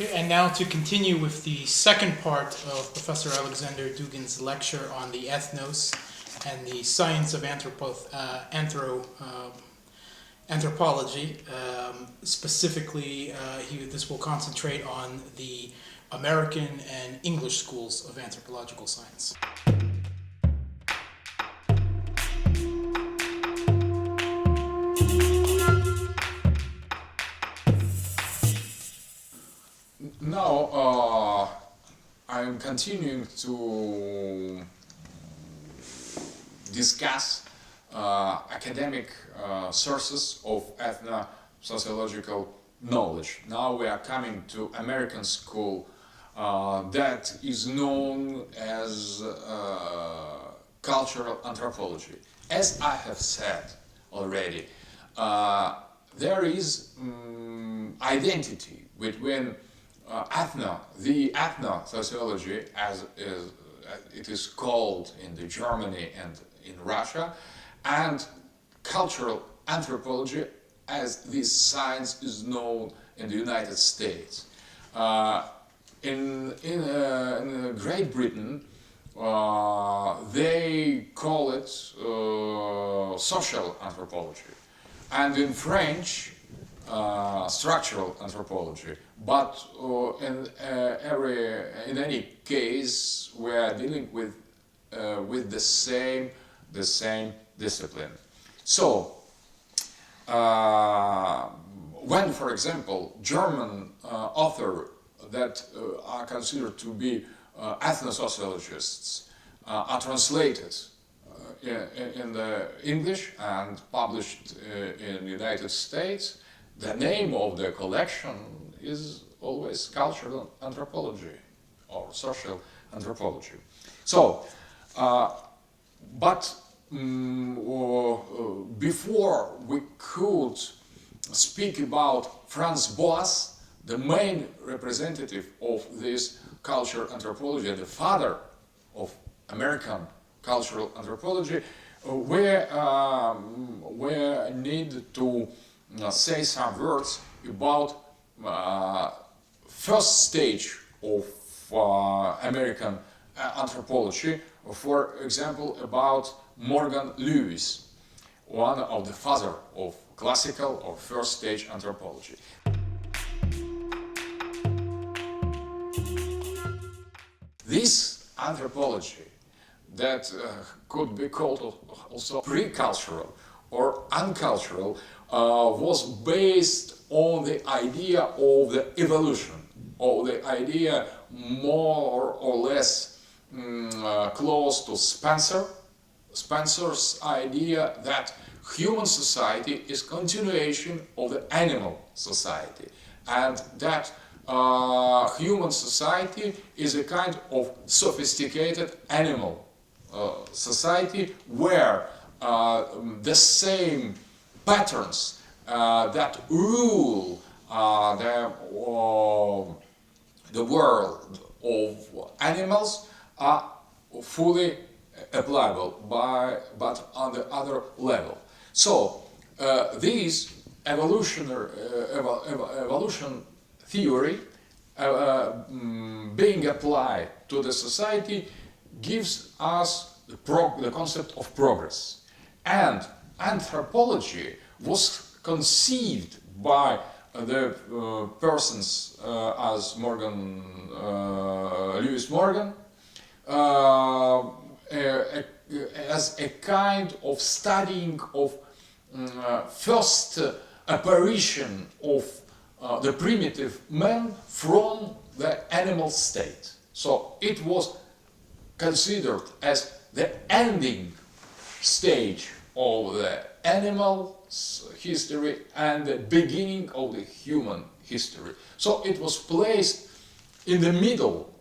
Okay, and now to continue with the second part of Professor Alexander Dugin's lecture on the ethnos and the science of anthropology. Specifically, this will concentrate on the American and English schools of anthropological science. Now, I'm continuing to discuss academic sources of ethnosociological knowledge. Now we are coming to American school that is known as cultural anthropology. As I have said already, there is identity between the ethnosociology, as it is called in the Germany and in Russia, and cultural anthropology, as this science is known in the United States. In Great Britain, they call it social anthropology, and in French, structural anthropology. But in any case, we are dealing with the same discipline. So, when, for example, German authors that are considered to be ethnosociologists are translated in the English and published in the United States, the name of the collection is always cultural anthropology or social anthropology. So, but before we could speak about Franz Boas, the main representative of this cultural anthropology, the father of American cultural anthropology, we need to say some words about first stage of American anthropology, for example, about Morgan Lewis, one of the father of classical or first stage anthropology. This anthropology that could be called also pre-cultural or uncultural was based on the idea of the evolution, or the idea more or less close to Spencer's idea that human society is continuation of the animal society, and that human society is a kind of sophisticated animal society where the same patterns that rule the world of animals are fully applicable, but on the other level. So this evolution theory being applied to the society gives us the concept of progress. And anthropology was conceived by the persons as Lewis Morgan, as a kind of studying of first apparition of the primitive man from the animal state. So it was considered as the ending stage of the animal history and the beginning of the human history. So it was placed in the middle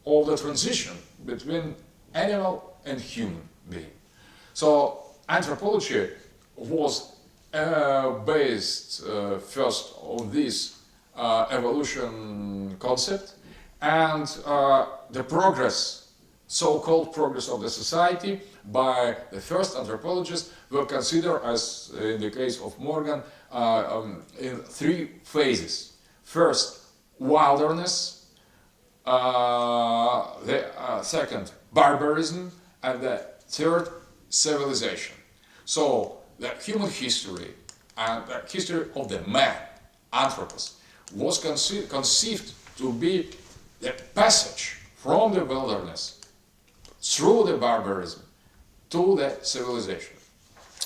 of the transition between animal and human being. So anthropology was based first on this evolution concept, and the progress, so-called progress of the society by the first anthropologists were considered, as in the case of Morgan, in three phases. First wilderness, the second barbarism, and the third civilization. So the human history and the history of the man, anthropos, was conceived to be the passage from the wilderness through the barbarism to the civilization.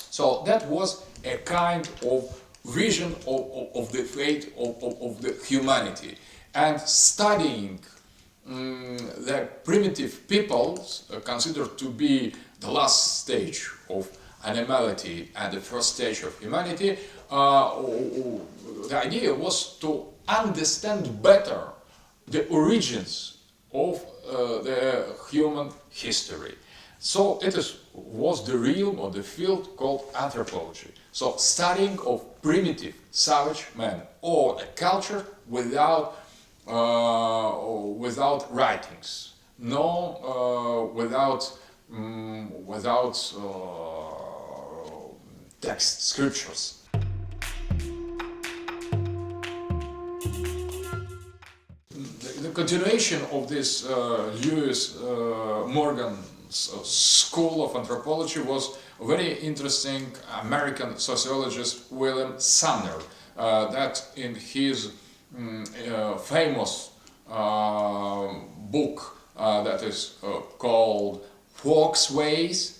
So that was a kind of vision of the fate of the humanity. And studying the primitive peoples considered to be the last stage of animality and the first stage of humanity, the idea was to understand better the origins of the human history. So it was the realm or the field called anthropology. So studying of primitive savage man or a culture without writings, without text scriptures. The continuation of this Lewis Morgan's school of anthropology was a very interesting American sociologist William Sumner, that in his famous book that is called Folkways,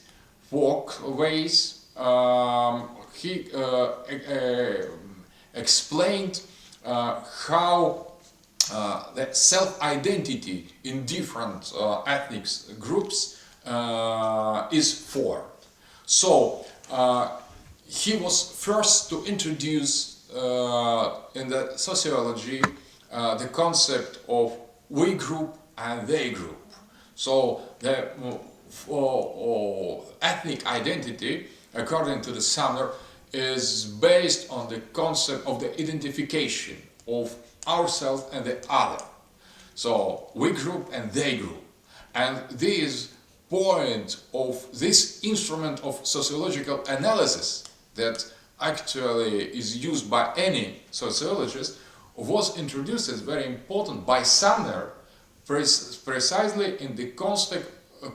he explained how the self-identity in different ethnic groups is formed. So he was first to introduce in the sociology the concept of we group and they group. So the ethnic identity, according to the Sumner, is based on the concept of the identification of ourselves and the other. So we group and they group. And this point of this instrument of sociological analysis that actually is used by any sociologist was introduced as very important by Sumner precisely in the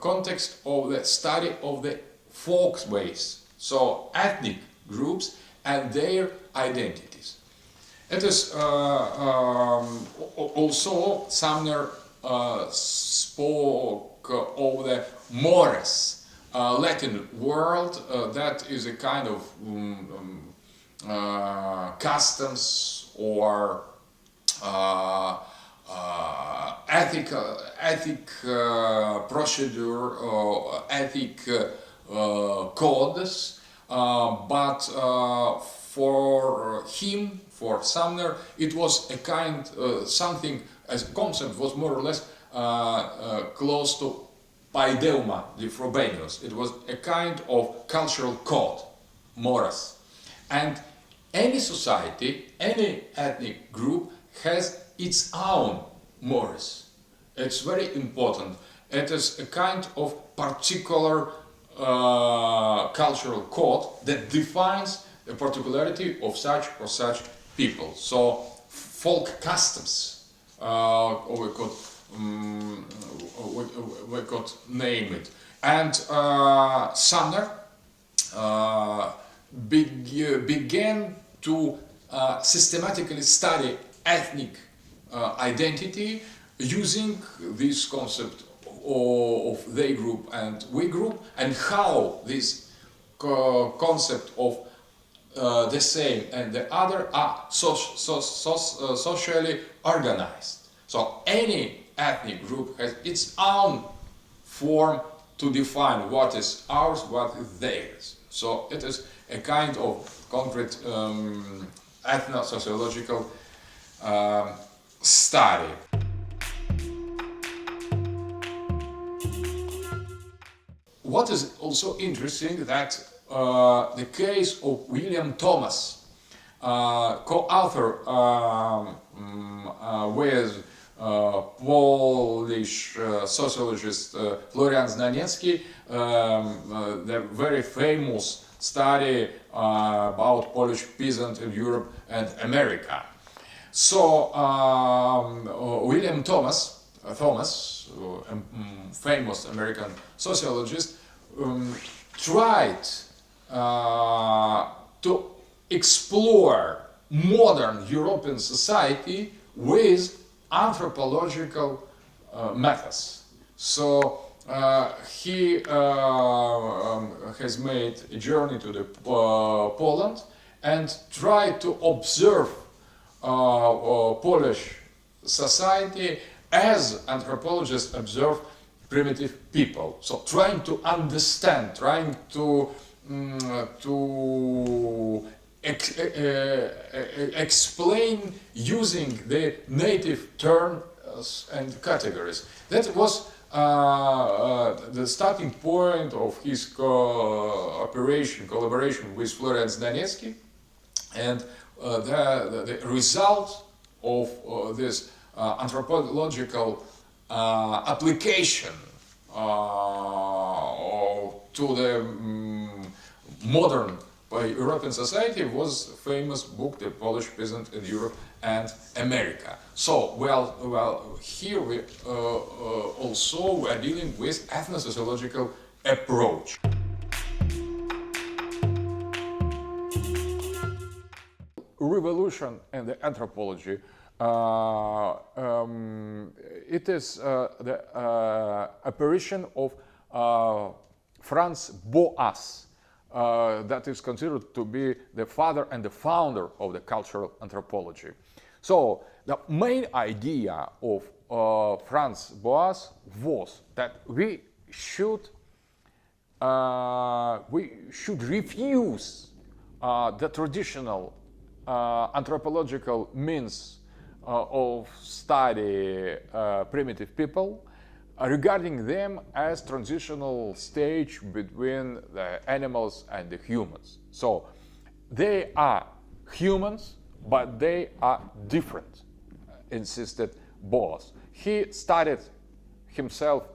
context of the study of the folkways, so ethnic groups and their identities. It is also Sumner spoke of the mores, Latin word that is a kind of customs or ethic procedure or ethic codes, but for him, for Sumner, it was a kind something as a concept was more or less close to paideuma de Frobenius. It was a kind of cultural code, mores, and any society, any ethnic group has its own mores. It's very important. It is a kind of particular cultural code that defines the particularity of such or such people. So folk customs, we could name it. And Sumner began to systematically study ethnic identity using this concept of they group and we group, and how this concept of the same and the other are socially organized. So any ethnic group has its own form to define what is ours, what is theirs. So it is a kind of concrete ethnosociological study. What is also interesting that the case of William Thomas, co-author with Polish sociologist Florian Znaniecki, the very famous study about Polish peasant in Europe and America. So William Thomas, famous American sociologist, tried to explore modern European society with anthropological methods. So he has made a journey to the Poland and tried to observe Polish society as anthropologists observe primitive people. So trying to understand, trying to explain using the native terms and categories. That was the starting point of his collaboration with Florence Donetsky, and the result of this anthropological application to the modern European society was famous book, The Polish Peasant in Europe and America. So, here we also are dealing with ethnosociological approach. Revolution in the anthropology. It is the apparition of Franz Boas, that is considered to be the father and the founder of the cultural anthropology. So the main idea of Franz Boas was that we should refuse the traditional anthropological means of study primitive people, regarding them as transitional stage between the animals and the humans. So they are humans, but they are different, insisted Boas. He studied himself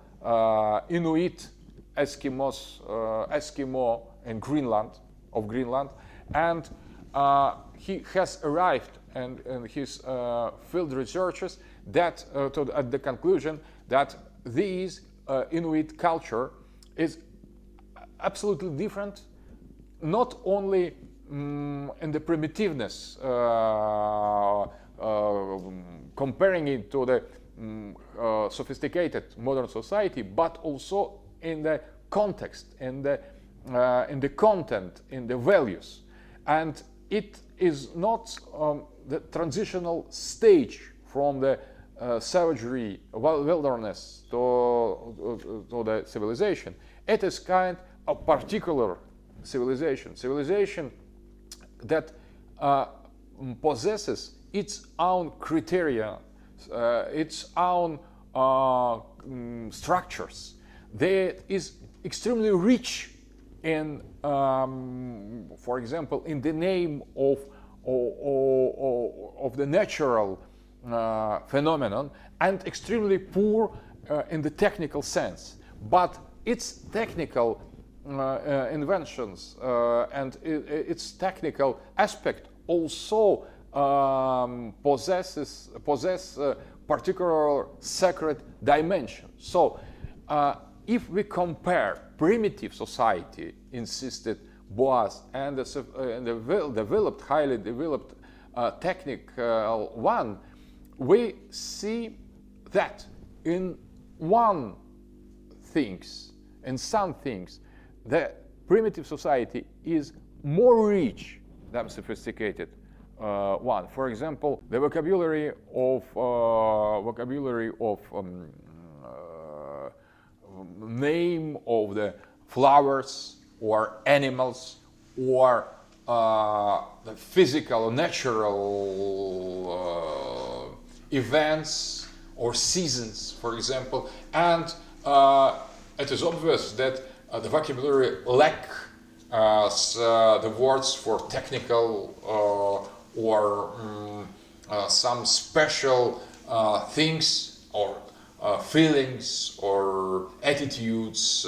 Inuit Eskimo in Greenland, and he has arrived in his field researches that at the conclusion that this Inuit culture is absolutely different, not only in the primitiveness, comparing it to the sophisticated modern society, but also in the context, in the content, in the values. And it is not the transitional stage from the savagery, wilderness to the civilization. It is kind of particular civilization that possesses its own criteria, its own structures. That is extremely rich in, for example, in the name of the natural phenomenon, and extremely poor in the technical sense. But its technical inventions and its technical aspect also possess particular sacred dimension. So if we compare primitive society, insisted Boas, and the highly developed technical one, we see that in some things, the primitive society is more rich than sophisticated one. For example, the vocabulary of name of the flowers or animals, or the physical or natural events or seasons, for example. And it is obvious that the vocabulary lacks the words for technical or some special things or feelings or attitudes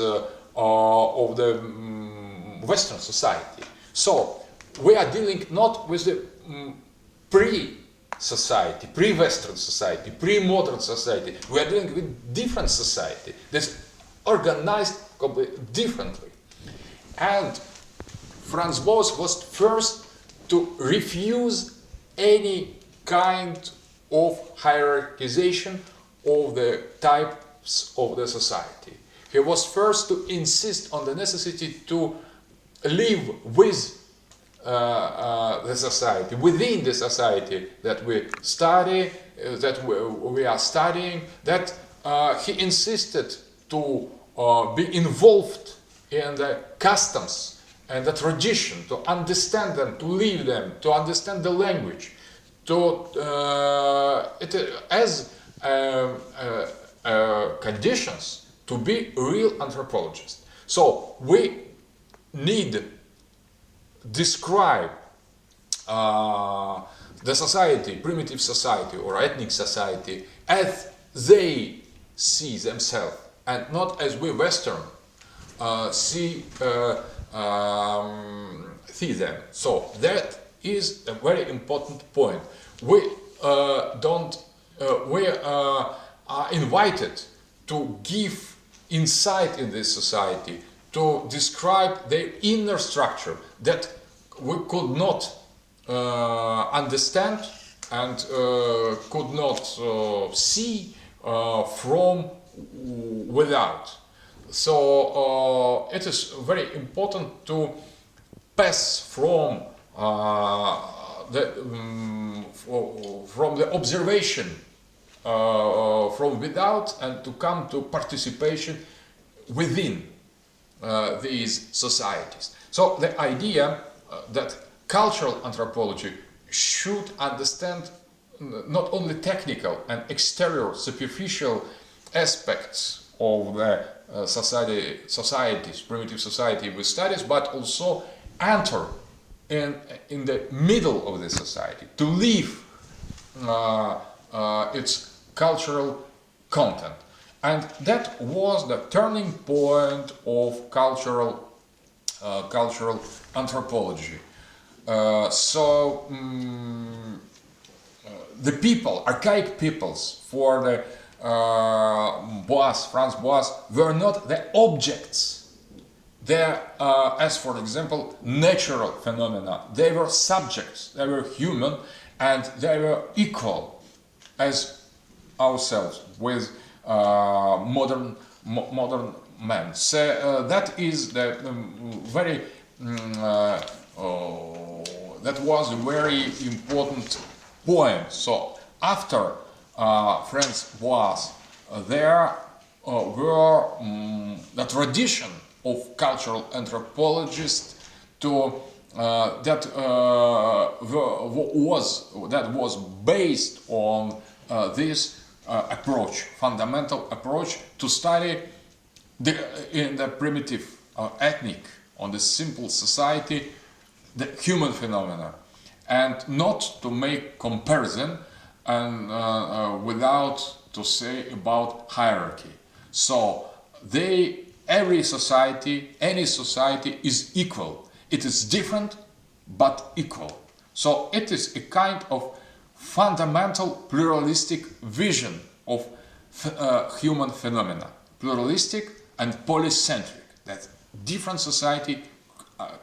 of the Western society. So we are dealing not with the society, pre-Western society, pre-modern society. We are dealing with different society that's organized completely differently. And Franz Boas was first to refuse any kind of hierarchization of the types of the society. He was first to insist on the necessity to live with the society, within the society that we study, that we are studying, that he insisted to be involved in the customs and the tradition, to understand them, to live them, to understand the language, to as conditions to be real anthropologists. So we need describe the society, primitive society or ethnic society, as they see themselves, and not as we Western see them. So that is a very important point. We we are invited to give insight in this society, to describe their inner structure that we could not understand and could not see from without. So it is very important to pass from the observation from without and to come to participation within these societies. So the idea that cultural anthropology should understand not only technical and exterior superficial aspects of the societies, primitive society we studies, but also enter in the middle of the society, to live its cultural content. And that was the turning point of cultural anthropology. The people, archaic peoples for the Franz Boas, were not the objects. They as for example, natural phenomena. They were subjects, they were human, and they were equal as ourselves with modern man. So that is the that was a very important point. So after Franz Boas, there were the tradition of cultural anthropologists to that was based on this approach, fundamental approach to study in the primitive ethnic, on the simple society, the human phenomena, and not to make comparison and without to say about hierarchy. So every society, any society is equal. It is different but equal. So it is a kind of fundamental pluralistic vision of human phenomena, pluralistic and polycentric, that different society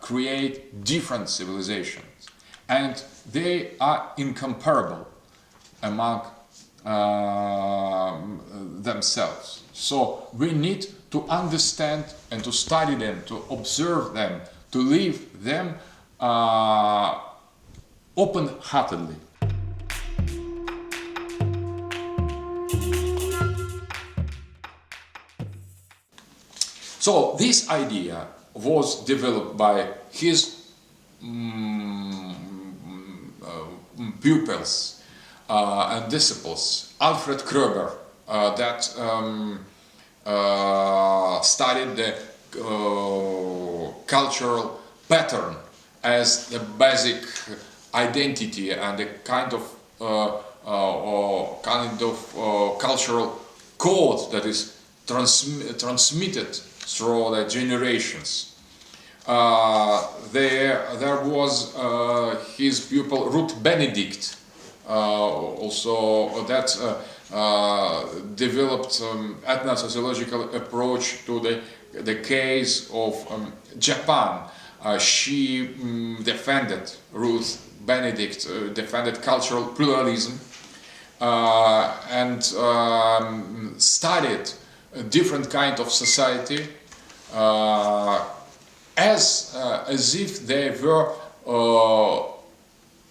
create different civilizations, and they are incomparable among themselves. So we need to understand and to study them, to observe them, to live them open-heartedly. So this idea was developed by his pupils and disciples. Alfred Kroeber, that studied the cultural pattern as the basic identity and a kind of cultural code that is transmitted through the generations. There was his pupil Ruth Benedict, also that developed ethnosociological approach to the case of Japan. She defended, Ruth Benedict defended cultural pluralism and studied a different kind of society as if they were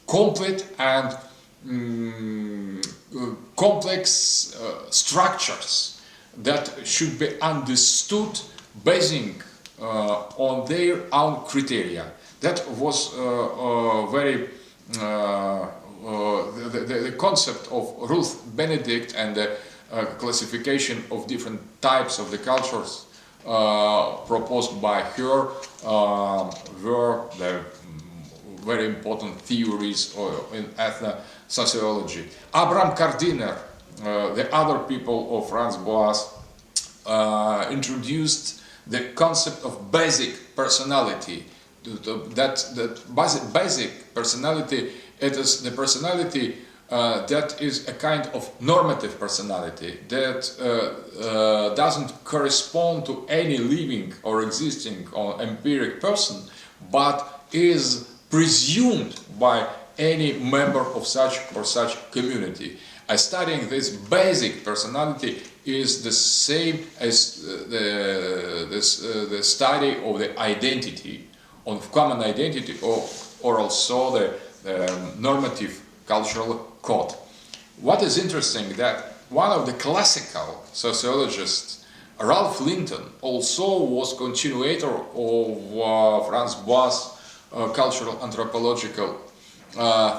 complete and complex structures that should be understood basing on their own criteria. That was very the concept of Ruth Benedict and the classification of different types of the cultures proposed by her were the very important theories in ethnosociology. Abraham Kardiner, the other people of Franz Boas, introduced the concept of basic personality. That basic personality, it is the personality that is a kind of normative personality that doesn't correspond to any living or existing or empiric person, but is presumed by any member of such or such community. Studying this basic personality is the same as the study of the identity, of common identity, or also the normative cultural code. What is interesting that one of the classical sociologists, Ralph Linton, also was continuator of Franz Boas' cultural anthropological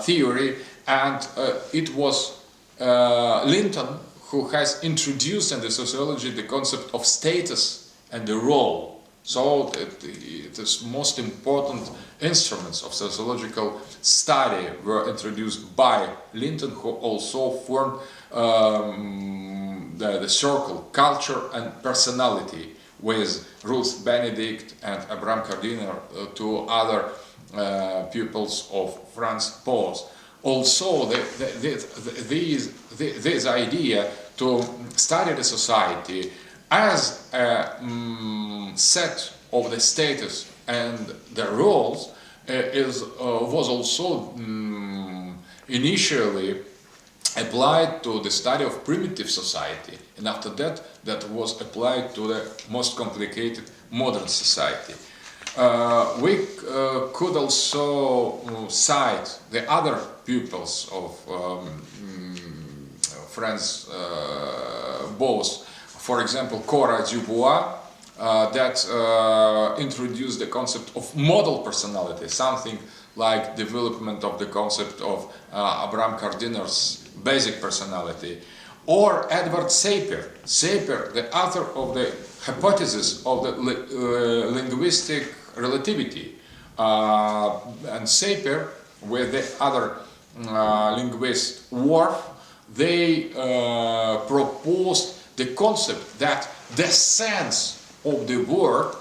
theory, and it was Linton who has introduced in the sociology the concept of status and the role. So it is most important instruments of sociological study were introduced by Linton, who also formed the circle culture and personality with Ruth Benedict and Abraham Kardiner, two other pupils of Franz Boas. Also, this idea to study the society as a set of the status and the roles was also initially applied to the study of primitive society, and after that, that was applied to the most complicated modern society. We could also cite the other pupils of Franz Boas, for example, Cora Dubois, that introduced the concept of model personality, something like development of the concept of Abraham Kardiner's basic personality, or Edward Sapir, the author of the hypothesis of the linguistic relativity, and Sapir, with the other linguist Worf, they proposed the concept that the sense of the word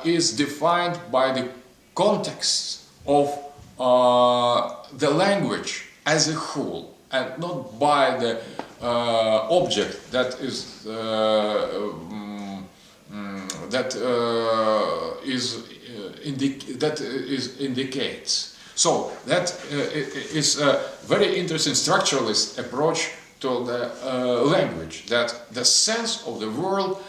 is defined by the context of the language as a whole, and not by the object that indicates. So that is a very interesting structuralist approach to the language, that the sense of the world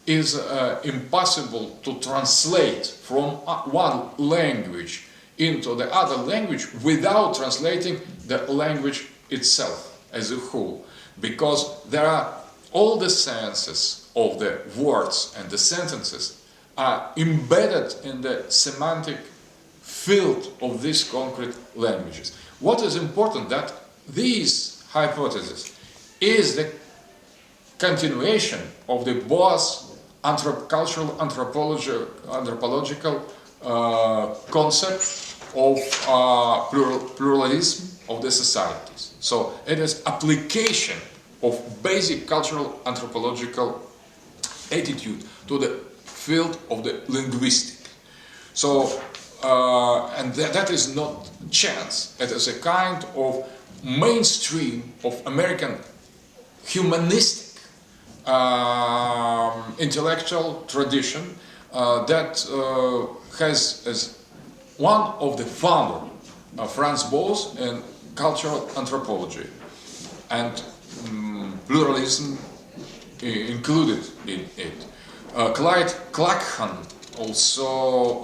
is impossible to translate from one language into the other language without translating the language itself as a whole, because there are all the senses of the words and the sentences are embedded in the semantic field of these concrete languages. What is important that this hypothesis is the continuation of the Boas cultural anthropological concept of pluralism of the societies. So it is application of basic cultural anthropological attitude to the field of the linguistic. So and that is not chance. It is a kind of mainstream of American humanistic intellectual tradition that has as one of the founder Franz Boas in cultural anthropology, and pluralism included in it. Clyde Clachan also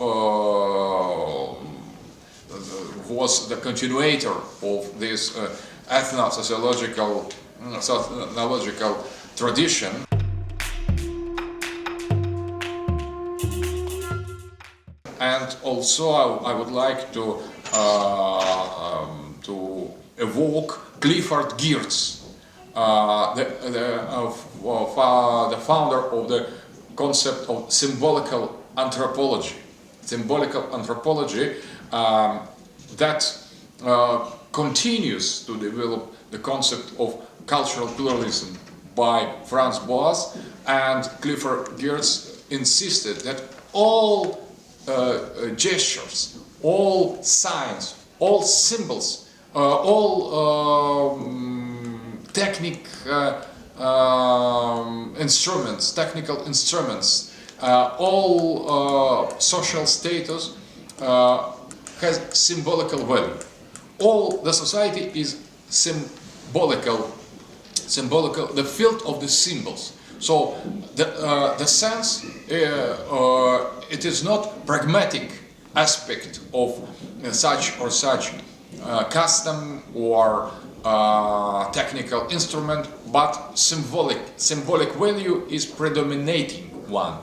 was the continuator of this ethnosociological tradition. And also I would like to evoke Clifford Geertz, the founder of the concept of symbolical anthropology. Symbolical anthropology that continues to develop the concept of cultural pluralism by Franz Boas, and Clifford Geertz insisted that all gestures, all signs, all symbols, all technical instruments, all social status has symbolical value. All the society is symbolical, the field of the symbols. So the sense, it is not pragmatic aspect of such or such custom or technical instrument, but symbolic value is predominating one.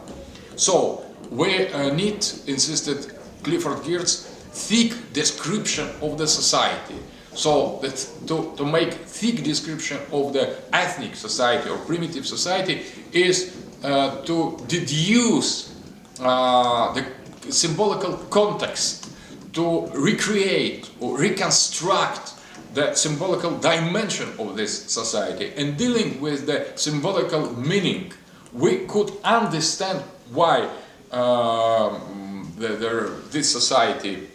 So we need, insisted Clifford Geertz, thick description of the society. So that to make thick description of the ethnic society or primitive society is to deduce the symbolical context, to recreate or reconstruct the symbolical dimension of this society. And dealing with the symbolical meaning, we could understand why this society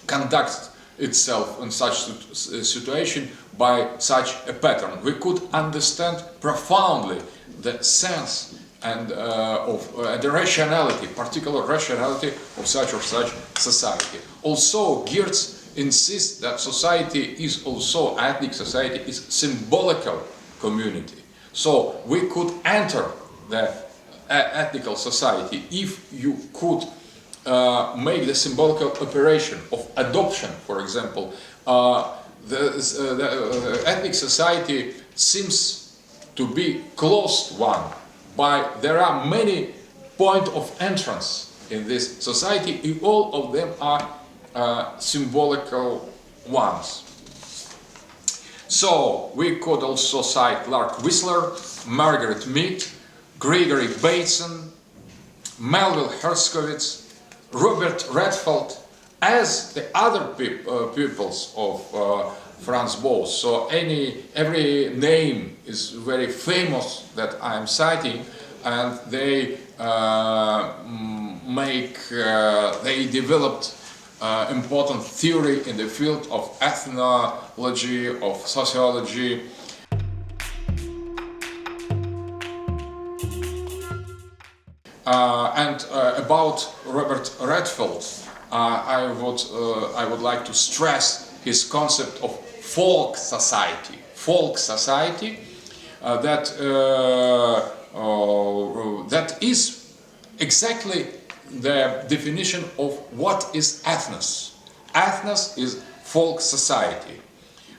conducts itself in such a situation by such a pattern. We could understand profoundly the sense and the rationality, particular rationality of such or such society. Also, Geertz insists that society is also, ethnic society is symbolical community. So we could enter the ethnical society if you could make the symbolical operation of adoption, for example. The ethnic society seems to be closed one, but there are many points of entrance in this society, and all of them are symbolical ones. So we could also cite Clark Whistler, Margaret Mead, Gregory Bateson, Melville Herskovits, Robert Redfeld, as the other pupils of Franz Boas. So every name is very famous that I am citing, and they they developed important theory in the field of ethnology, of sociology. And about Robert Redfeld, I would like to stress his concept of folk society. Folk society that is exactly the definition of what is ethnos. Ethnos is folk society.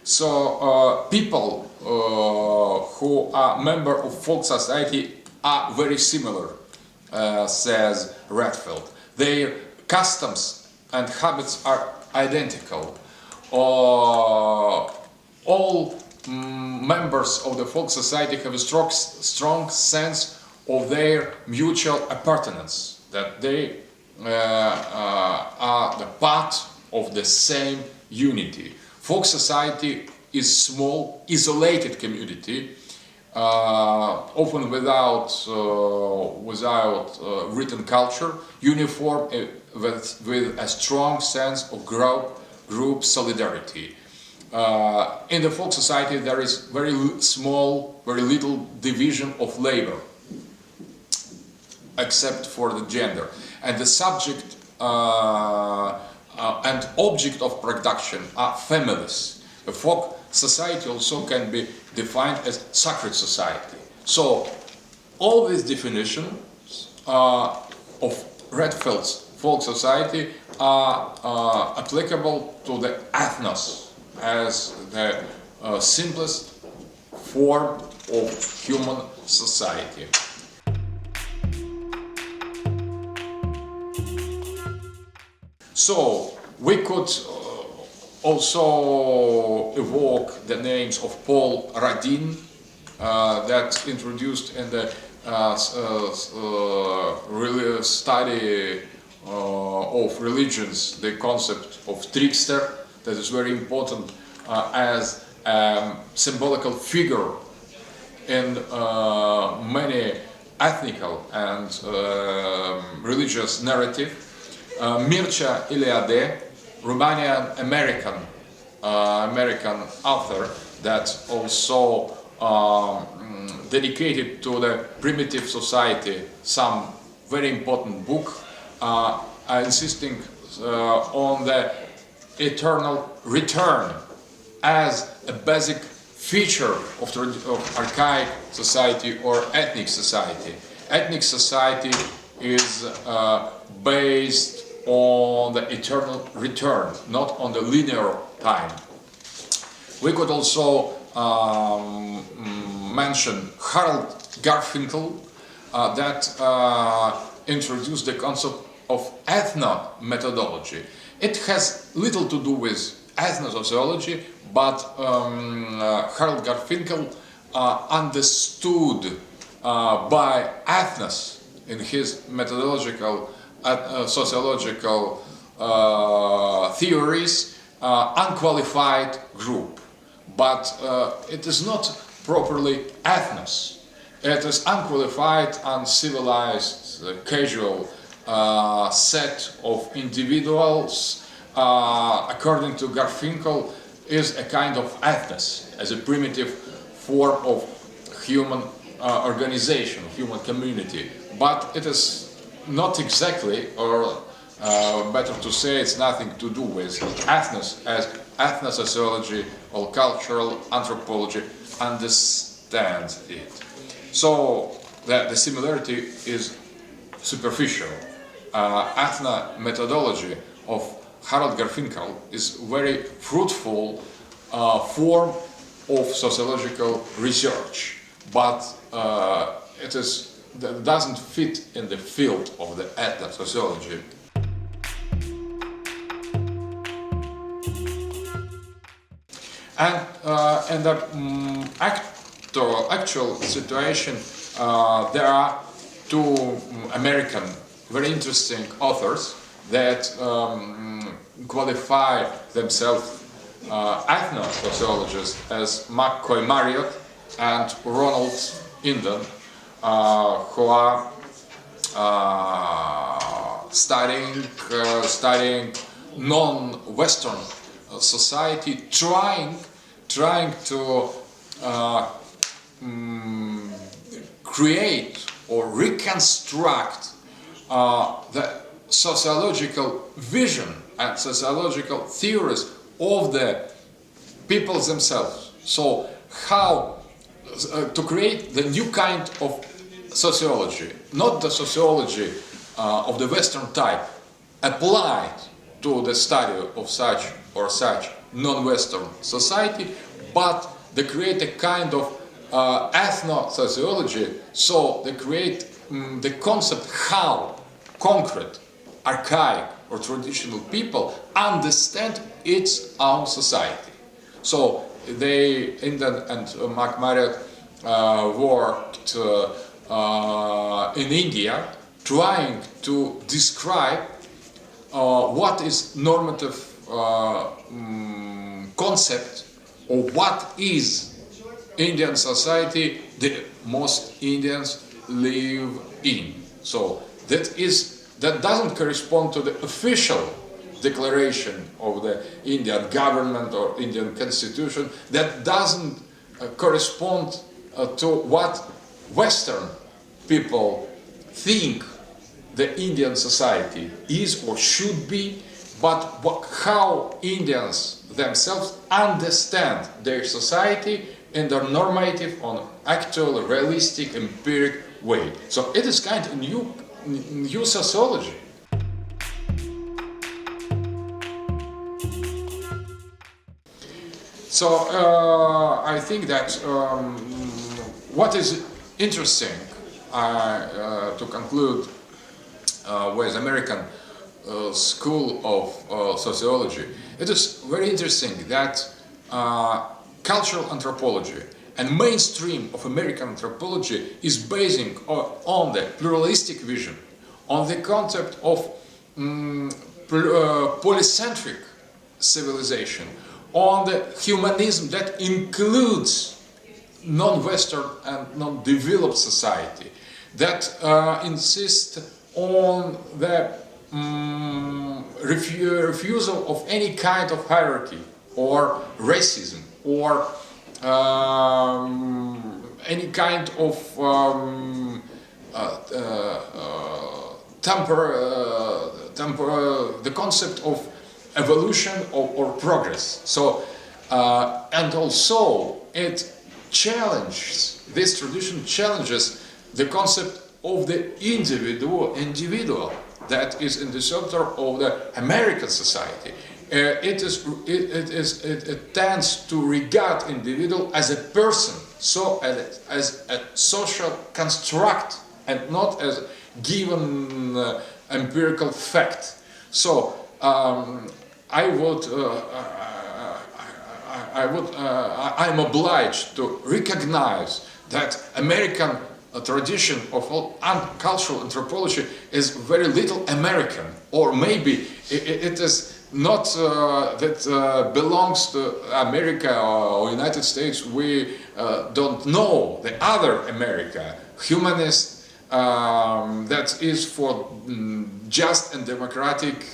So people who are member of folk society are very similar, says Redfeld. Their customs and habits are identical. All members of the folk society have a strong sense of their mutual appartenance, that they are the part of the same unity. Folk society is small, isolated community often without written culture, uniform with a strong sense of group solidarity. In the folk society there is very little division of labor, except for the gender. And the subject and object of production are families. A folk society also can be defined as sacred society. So all these definitions of Redfield's folk society are applicable to the ethnos as the simplest form of human society. So we could also evoke the names of Paul Radin, that introduced in the study of religions the concept of trickster, that is very important as a symbolical figure in many ethnical and religious narrative. Mircea Eliade, Romanian-American author that also dedicated to the primitive society some very important book, insisting on the eternal return as a basic feature of archaic society or ethnic society. Ethnic society is based on the eternal return, not on the linear time. We could also mention Harold Garfinkel that introduced the concept of ethno-methodology. It has little to do with ethnosociology, but Harold Garfinkel understood by ethnos in his methodological sociological theories unqualified group, but it is not properly ethnos. It is unqualified, uncivilized, casual set of individuals, according to Garfinkel, is a kind of ethnos, as a primitive form of human organization, human community. But it is not exactly, or better to say, it's nothing to do with ethnos, as ethnosociology or cultural anthropology understands it. So the similarity is superficial. Ethno-methodology of Harold Garfinkel is very fruitful form of sociological research, but that doesn't fit in the field of the ethnosociology. And in the actual situation, there are two American very interesting authors that qualify themselves ethnosociologists as McCoy Marriott and Ronald Inden, who are studying non-Western society, trying to create or reconstruct the sociological vision and sociological theories of the people themselves. So how to create the new kind of sociology, not the sociology of the Western type applied to the study of such or such non-Western society, but they create a kind of ethno-sociology, so they create the concept how concrete, archaic or traditional people understand its own society. So they, Inden and Mark Marriott, worked in India trying to describe what is normative concept or what is Indian society most Indians live in. So that doesn't correspond to the official declaration of the Indian government or Indian constitution. That doesn't correspond to what Western people think the Indian society is or should be, but how Indians themselves understand their society in their normative, on actual, realistic, empiric way. So it is kind of new sociology. So I think that what is interesting to conclude with American School of Sociology, it is very interesting that cultural anthropology and mainstream of American anthropology is basing on the pluralistic vision, on the concept of polycentric civilization, on the humanism that includes non-Western and non-developed society, that insists on the refusal of any kind of hierarchy or racism or any kind of the concept of evolution or progress. So and also it challenges, this tradition challenges the concept of the individual that is in the center of the American society. It tends to regard individual as a person, so as a social construct and not as a given empirical fact. So I'm obliged to recognize that American tradition of cultural anthropology is very little American, or maybe it is not that belongs to America or United States. We don't know the other America, humanist, that is for just and democratic,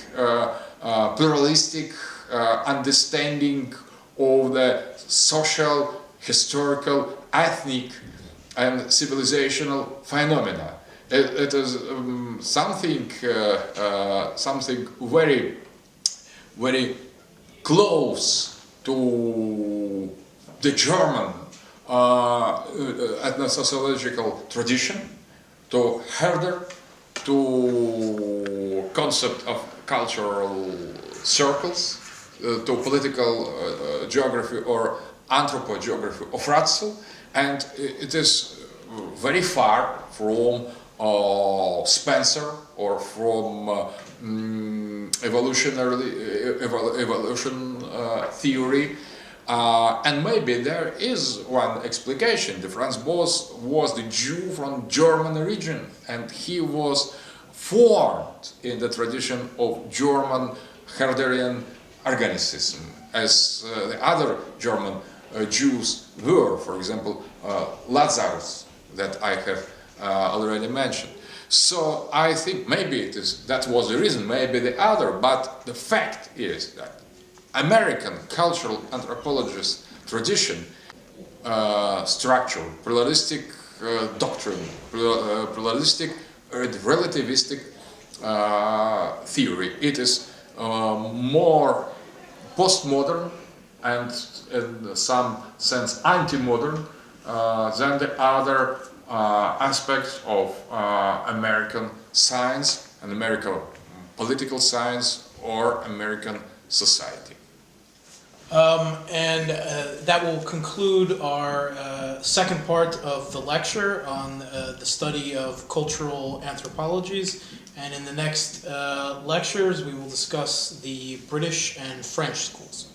pluralistic understanding of the social, historical, ethnic and civilizational phenomena. It is something very, very close to the German ethnosociological tradition, to Herder, to concept of cultural circles, to political geography or anthropogeography of Ratzel, and it is very far from Spencer or from evolution theory, and maybe there is one explication. The Franz Boas was the Jew from German origin, and he was formed in the tradition of German Herderian organicism, as the other German Jews were, for example, Lazarus, that I have already mentioned. So I think maybe that was the reason, maybe the other, but the fact is that American cultural anthropologist tradition, structure, pluralistic doctrine, pluralistic relativistic theory, it is more postmodern and in some sense anti-modern than the other aspects of American science and American political science or American society. That will conclude our second part of the lecture on the study of cultural anthropologies. And in the next lectures, we will discuss the British and French schools.